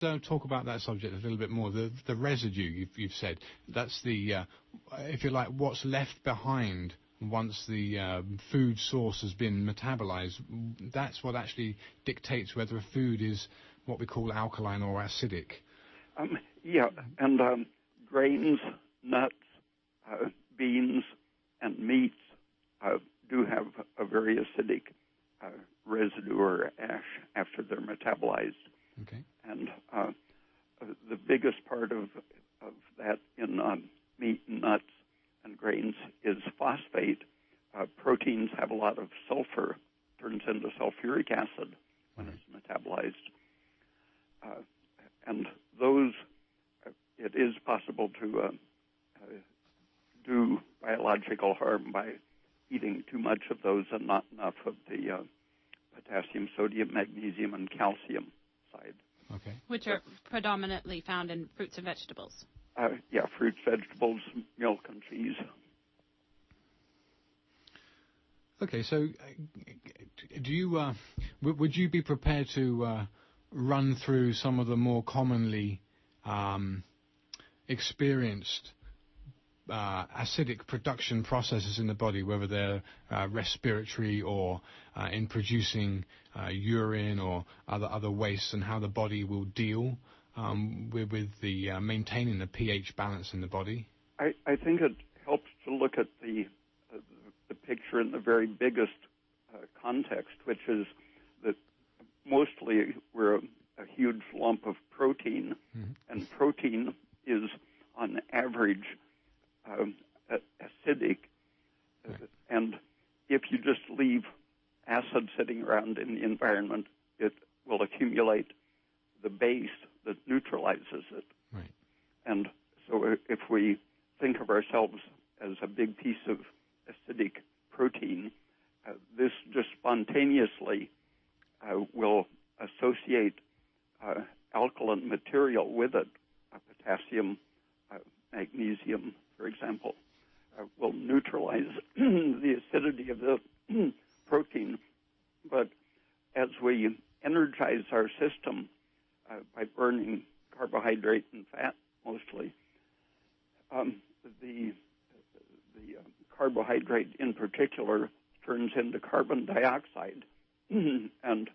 Talk about that subject a little bit more. The residue you've said, that's the, if you like, what's left behind once the food source has been metabolized. That's what actually dictates whether a food is what we call alkaline or acidic. And grains, nuts, beans, and meats do have a very acidic residue or ash after they're metabolized. Okay. And the biggest part of that in meat and nuts and grains is phosphate. Proteins have a lot of sulfur, turns into sulfuric acid when it's metabolized. And those, it is possible to do biological harm by eating too much of those and not enough of the potassium, sodium, magnesium, and calcium side. Okay. Which are predominantly found in fruits and vegetables. Fruits, vegetables, milk, and cheese. Okay, so do you would you be prepared to run through some of the more commonly experienced acidic production processes in the body, whether they're respiratory or in producing urine or other wastes, and how the body will deal with the maintaining the pH balance in the body? I think it helps to look at the picture in the very biggest context, which is that mostly we're a huge lump of protein, and protein is on average acidic, and if you just leave acid sitting around in the environment, it will accumulate the base that neutralizes it. Right. And so if we think of ourselves as a big piece of acidic protein, this just spontaneously will associate alkaline material with it, potassium, magnesium, for example, will neutralize the acidity of the protein. But as we energize our system by burning carbohydrate and fat mostly, the carbohydrate in particular turns into carbon dioxide, and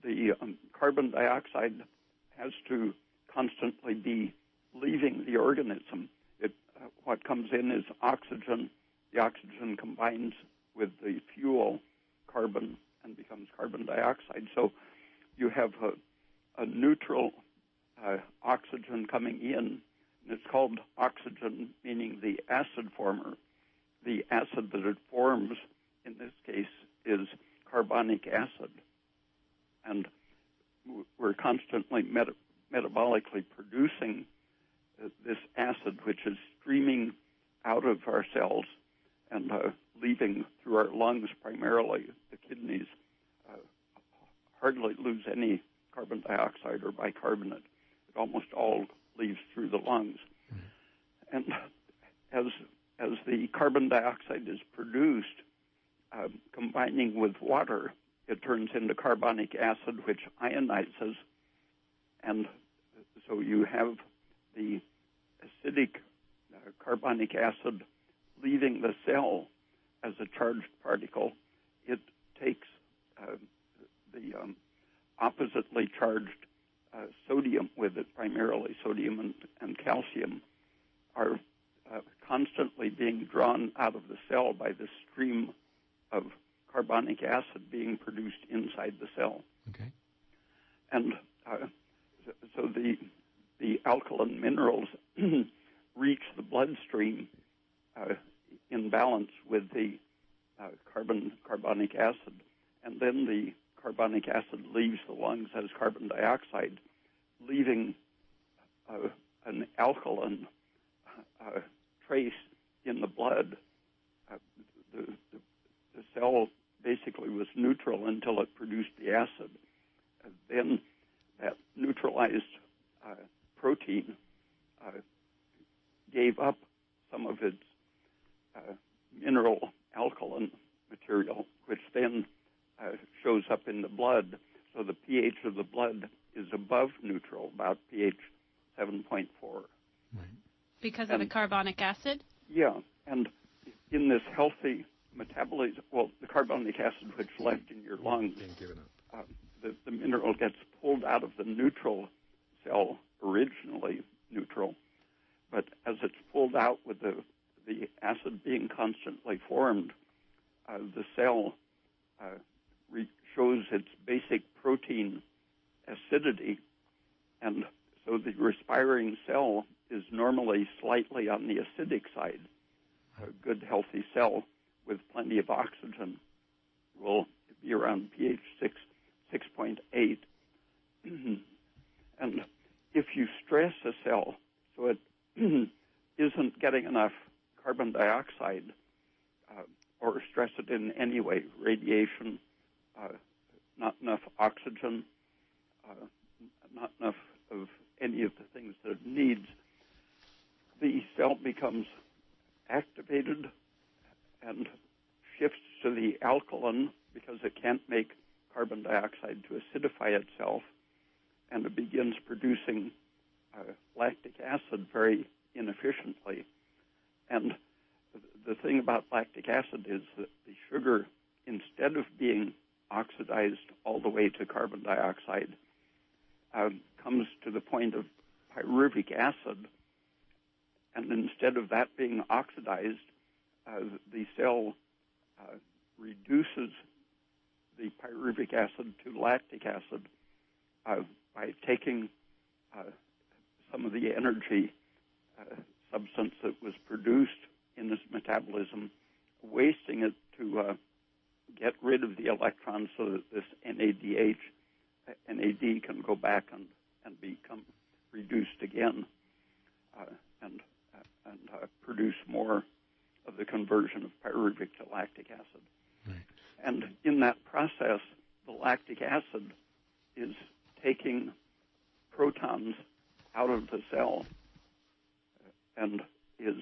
the carbon dioxide has to constantly be leaving the organism. What comes in is oxygen. The oxygen combines with the fuel, carbon, and becomes carbon dioxide. So you have a neutral oxygen coming in, and it's called oxygen, meaning the acid former. The acid that it forms, in this case, is carbonic acid. And we're constantly metabolically producing this acid, which is streaming out of our cells and leaving through our lungs primarily. The kidneys hardly lose any carbon dioxide or bicarbonate. It almost all leaves through the lungs. And as the carbon dioxide is produced, combining with water, it turns into carbonic acid, which ionizes. And so you have the acidic carbonic acid leaving the cell as a charged particle. It takes the oppositely charged sodium with it, primarily sodium and calcium, are constantly being drawn out of the cell by the stream of carbonic acid being produced inside the cell. Okay. And so the alkaline minerals reach the bloodstream in balance with the carbonic acid, and then the carbonic acid leaves the lungs as carbon dioxide, leaving an alkaline trace in the blood. The cell basically was neutral until it produced the acid. Then that neutralized protein gave up some of its mineral alkaline material, which then shows up in the blood. So the pH of the blood is above neutral, about pH 7.4. Right. Because of the carbonic acid? Yeah, and in this healthy metabolism, well, the carbonic acid which left in your lungs, Being given up. the mineral gets pulled out of the neutral cell, originally neutral, but as it's pulled out with the acid being constantly formed, the cell shows its basic protein acidity, and so the respiring cell is normally slightly on the acidic side. A good, healthy cell with plenty of oxygen will be around pH 6.8. And if you stress a cell so it isn't getting enough carbon dioxide, or stress it in any way, radiation, not enough oxygen, not enough of any of the things that it needs, the cell becomes activated and shifts to the alkaline because it can't make carbon dioxide to acidify itself, and it begins producing lactic acid very inefficiently. And the thing about lactic acid is that the sugar, instead of being oxidized all the way to carbon dioxide, comes to the point of pyruvic acid, and instead of that being oxidized, the cell reduces the pyruvic acid to lactic acid by taking some of the energy substance that was produced in this metabolism, wasting it to get rid of the electrons so that this NAD can go back and become reduced again and produce more of the conversion of pyruvic to lactic acid. Right. And in that process, the lactic acid is taking protons out of the cell and is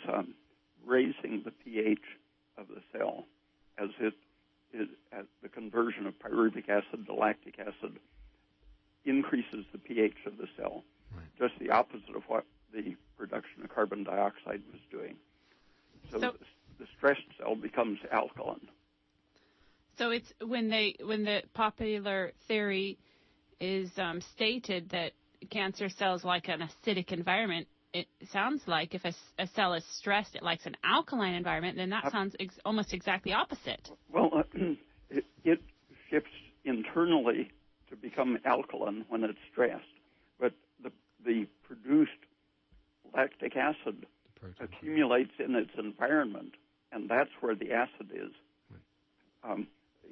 raising the pH of the cell as the conversion of pyruvic acid to lactic acid increases the pH of the cell. Right. Just the opposite of what the production of carbon dioxide was doing. So the stressed cell becomes alkaline. So it's when the popular theory is stated that cancer cells like an acidic environment, it sounds like if a cell is stressed, it likes an alkaline environment, then that sounds almost exactly opposite. Well, it shifts internally to become alkaline when it's stressed, but the produced lactic acid accumulates in its environment, and that's where the acid is,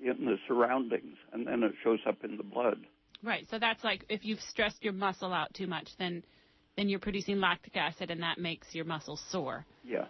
in the surroundings, and then it shows up in the blood. Right, so that's like if you've stressed your muscle out too much, then you're producing lactic acid, and that makes your muscles sore. Yeah.